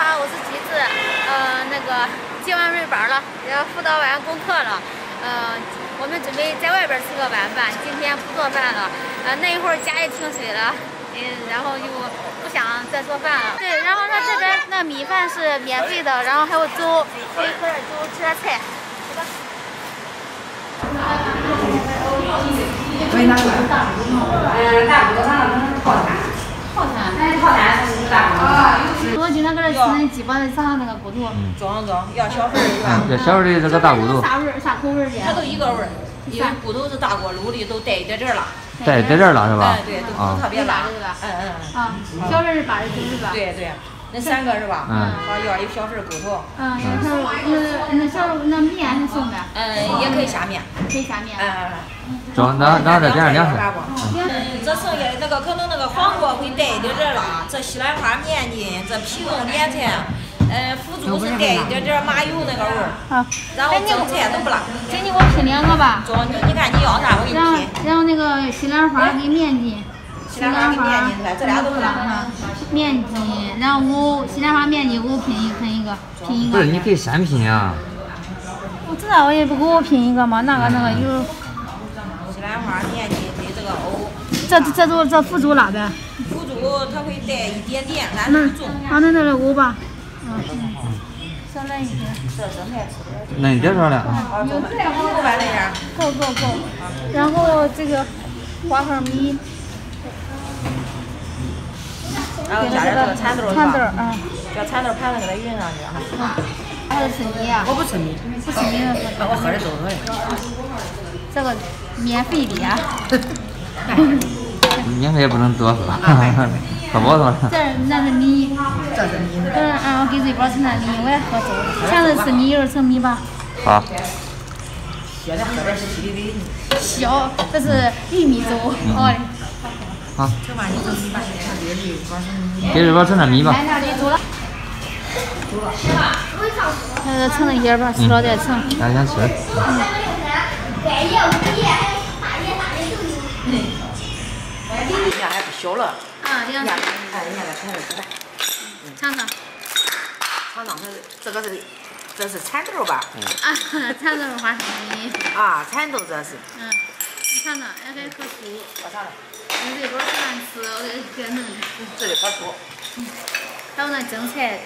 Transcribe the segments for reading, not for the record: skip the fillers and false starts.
好，我是橘子。那个接完瑞班了，要辅导完功课了。我们准备在外边吃个晚饭，今天不做饭了。那一会儿家里停水了，然后就不想再做饭了。对，然后他这边那米饭是免费的，然后还有粥，可以喝点粥，吃点菜。走吧。为哪个？大骨头上是套餐。套餐是大骨头。我今天搁这吃那鸡巴的上那个骨头。中，要小份儿是吧？要小份的这个大骨头。啥味儿？啥口味的？它都一个味儿，因为骨头是大锅卤的，都带一点点辣。带这儿了是吧？对，都不特别辣。啊，小份是80斤是吧？对，那3个是吧？好，要一小份骨头。那小那面是送的？也可以下面。可以下面。中，然后再加上2份。这剩下的那个可能那个黄瓜会带一点点辣，这西兰花面筋，这皮冻莲菜，腐竹是带一点点麻油那个味儿。好，然后正菜都不辣。给你给我拼2个吧。中，你看你要啥我给你拼。然后那个西兰花给面筋。西兰花跟面筋，这俩都不辣。面筋，然后西兰花面筋给我拼一个。不是，你可以3拼啊。我知道，我也不给我拼一个嘛，那个有。西兰花面筋跟这个藕。这腐竹辣的。腐竹它会带一点点，但是不重。那藕吧。少来一些。这正菜吃的。那你别说了。够吧那样。够。然后这个花盒米。然后加点这个蚕豆蚕豆，叫蚕豆盘子给它匀上去哈。还是吃米啊？我不吃米。不吃米了。我喝点粥可以。这个免费的呀。免费也不能多喝，喝饱了。那是米。这是米。我给瑞宝盛点米，我也喝粥。前头是米，一会儿盛米吧。好。现在喝点稀的。小，这是玉米粥。好。这把你这米吧，给瑞宝盛点米吧。盛那些吧，吃了再盛。咱先吃。面还不小了。2样。你看这蚕豆吃吧。尝尝，这是蚕豆吧？蚕豆花生米。蚕豆这是。你尝尝，也可以喝粥。我尝尝。你这边喜欢吃，我给弄。这里喝粥。还有那蒸菜。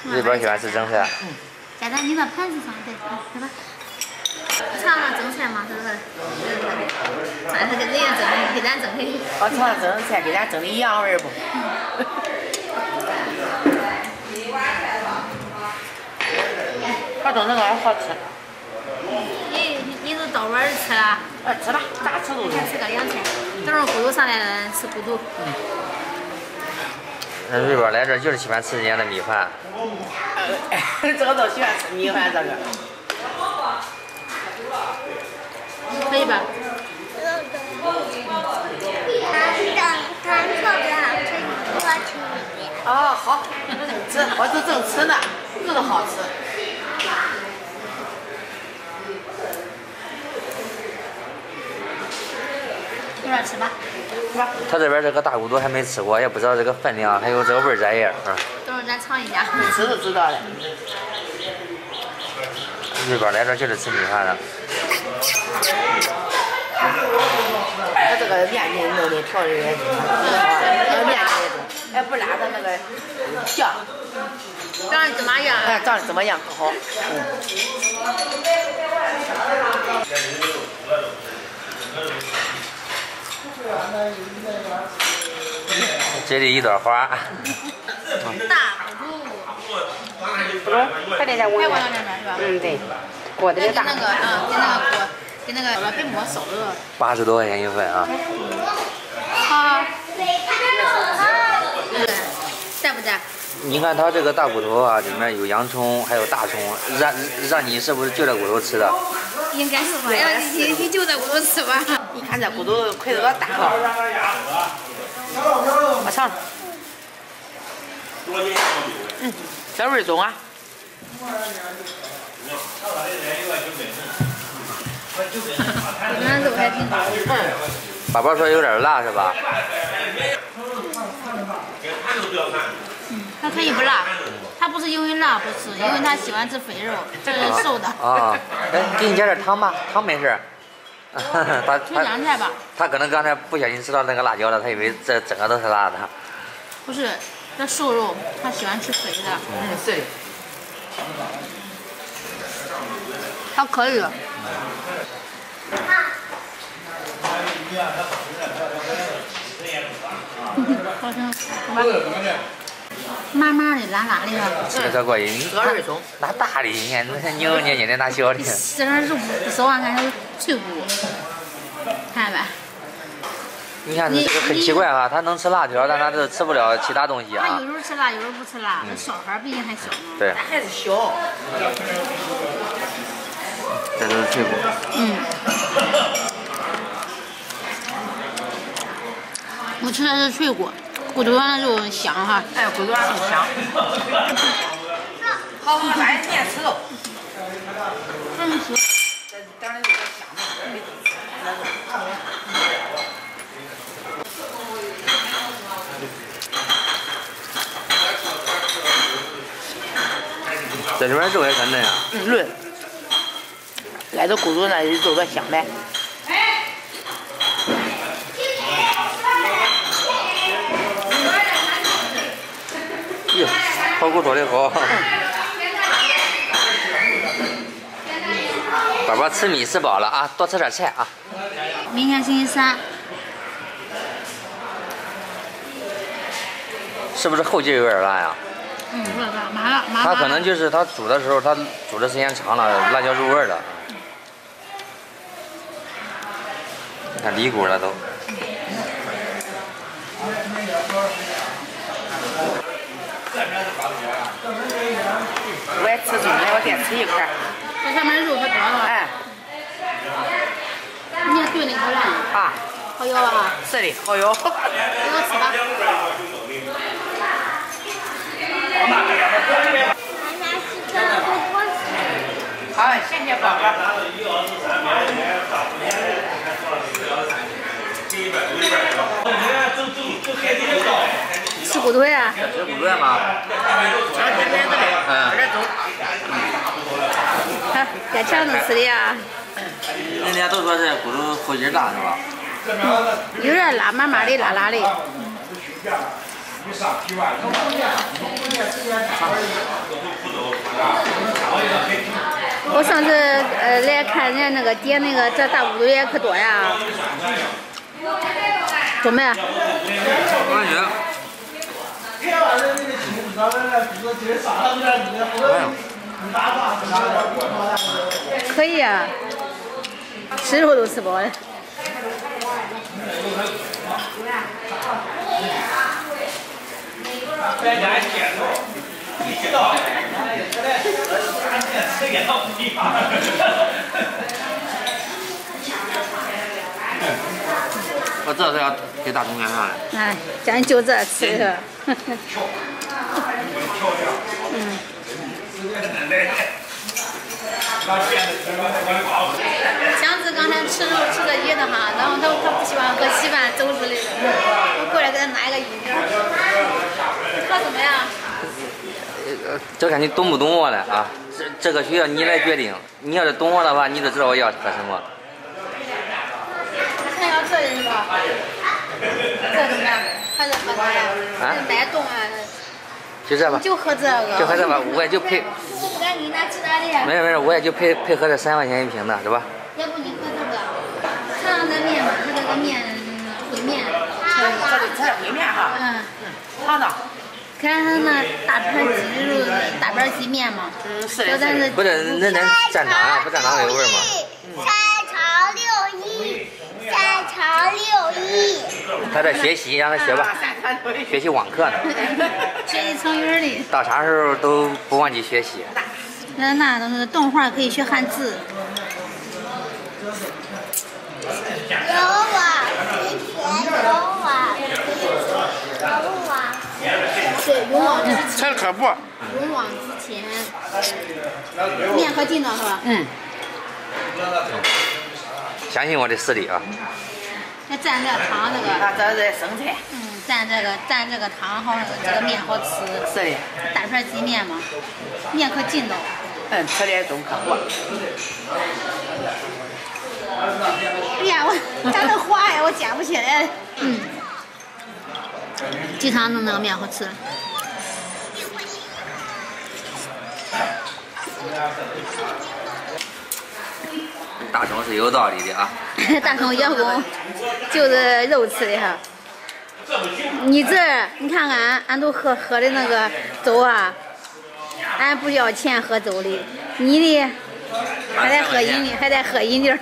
瑞宝喜欢吃蒸菜。加在你那盘子上，对吧？尝尝蒸菜嘛，是不是？反正跟人家蒸的，给咱蒸的。我尝尝蒸菜，跟咱蒸的一样味儿不？我蒸那个好吃。你都到碗儿吃了？吃吧，咋吃都行。吃个凉菜，等会儿骨头上来了，吃骨头。那瑞宝来这就是喜欢吃人家的米饭。这个都喜欢吃米饭，这个。可以吧？好，吃，我就正吃呢，更好吃。一块吃吧。他这边这个大骨头还没吃过，也不知道这个分量，还有这个味儿咋样啊？等会儿咱尝一下。吃就知道了。瑞宝来这就是吃米饭的。他这个面筋弄的调的也挺好，面筋也不辣的那个酱。长得怎么样？长得怎么样？可好。这里一朵花。大骨头。不中，快点点我。开过两面是吧？对。锅的大。跟那个别没收了。80多块钱一份啊。好。带不带？你看它这个大骨头啊，里面有洋葱，还有大葱，让你是不是就着骨头吃的？应该是吧，你就着骨头吃吧。你看这骨头块这个大哈。我尝。这味儿中啊。那肉还挺多。爸爸说有点辣是吧？他可以不辣，他不是因为辣不吃，因为他喜欢吃肥肉，这是瘦的。啊，哎，给你加点糖吧，糖没事。就凉菜吧。他可能刚才不小心吃到那个辣椒了，他以为这整个都是辣的。不是，这瘦肉他喜欢吃肥的。是的。还可以。好像麻麻的、辣辣的哈。吃着过瘾。鹅肉松。拿大的，你看那扭捏捏的，拿小的。这个肉手上看都脆骨，看吧。你看这个很奇怪哈，他能吃辣条，但他是吃不了其他东西啊。他有时候吃辣，有时候不吃辣。那小孩毕竟还小嘛。对。还是小。这都是脆骨。我吃的是脆骨，骨头上的肉香哈。哎，骨头上很香。好，咱面吃肉。吃。当然有点香的。这里面肉也很嫩啊。嫩。挨着骨头那肉多香呗。哟，好骨头的好。宝宝吃米吃饱了啊，多吃点菜啊。明天星期三。是不是后劲有点辣呀？有点辣，麻。它可能就是它煮的时候，它煮的时间长了，辣椒入味了。你看离骨了都。我也吃中了，我再吃一块。这上面肉可多了。哎。你也炖的可烂。啊。好咬吧？是的，好咬。给我吃吧。好，谢谢宝宝。吃骨头呀？吃骨头吗？在墙上吃的呀？人家都说这骨头后劲大是吧？有点辣麻麻的，辣辣的。我上次来看人家那个点那个这大骨头也可多呀。中没？我感觉。可以呀，吃肉都吃饱了。我这是要给大葱面上来。哎，咱就这吃的。强子刚才吃肉吃的噎得哈，然后他不喜欢喝稀饭粥之类的，我过来给他拿一个饮料。喝什么呀？这看你懂不懂我了啊？这个需要你来决定。你要是懂我的话，你就知道我要喝什么。还要这的是吧？这怎么样？还是喝啥呀？奶冻啊？就这吧。就喝这个。就喝这吧，我也就配。我不敢给你拿其他的呀。没事，我也就配合这3块钱一瓶的，是吧？要不你喝这个，尝尝这面吧，它这个面烩面。这烩面哈。尝尝。看它那大盘鸡肉、大盘鸡面嘛。是的。不是，那咱蘸糖啊，不蘸糖有味吗3乘6，他在学习，让他学吧，学习网课呢。学习成语的。到啥时候都不忘记学习。那都是动画可以学汉字。对，勇往直前。这可不。勇往直前。面可劲了是吧？相信我的实力啊！再蘸点糖那个。这是生菜。蘸这个汤好，这个面好吃。是的。大盘鸡面嘛，面可劲道。吃点中可不。哎呀，我咋能滑呀？我夹不起来。鸡汤弄那个面好吃。大葱是有道理的啊。大葱员工就是肉吃的哈。你看看，俺都喝的那个粥啊，俺不要钱喝粥的，你的还得喝饮料，还得喝饮料。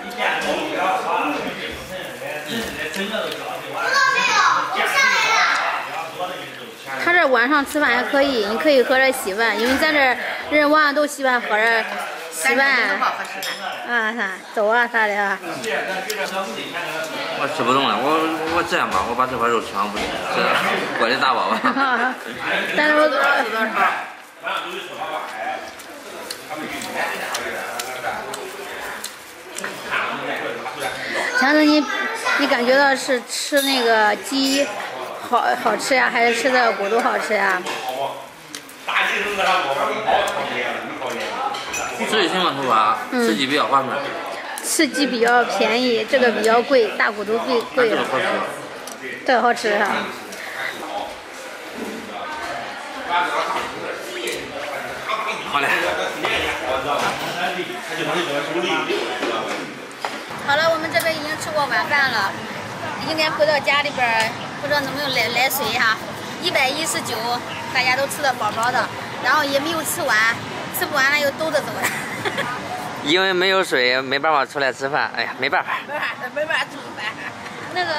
他这晚上吃饭还可以，你可以喝点稀饭，因为咱这人晚上都喜欢喝点稀饭啊啥粥啊啥的啊。我吃不动了，我这样吧，我把这块肉吃完不行，这锅里打包吧。但是我。强子，你感觉到是吃那个鸡好吃呀，还是吃这个骨头好吃呀？自己情况出发，吃鸡比较划算。吃鸡比较便宜，这个比较贵，大骨头贵了。这个好吃哈。好嘞。好了，我们这边已经吃过晚饭了，应该回到家里边，不知道能不能来水哈。119，大家都吃得饱饱的，然后也没有吃完，吃不完了又兜着走了。因为没有水，没办法出来吃饭，哎呀，没办法。没办法，怎么办？那个。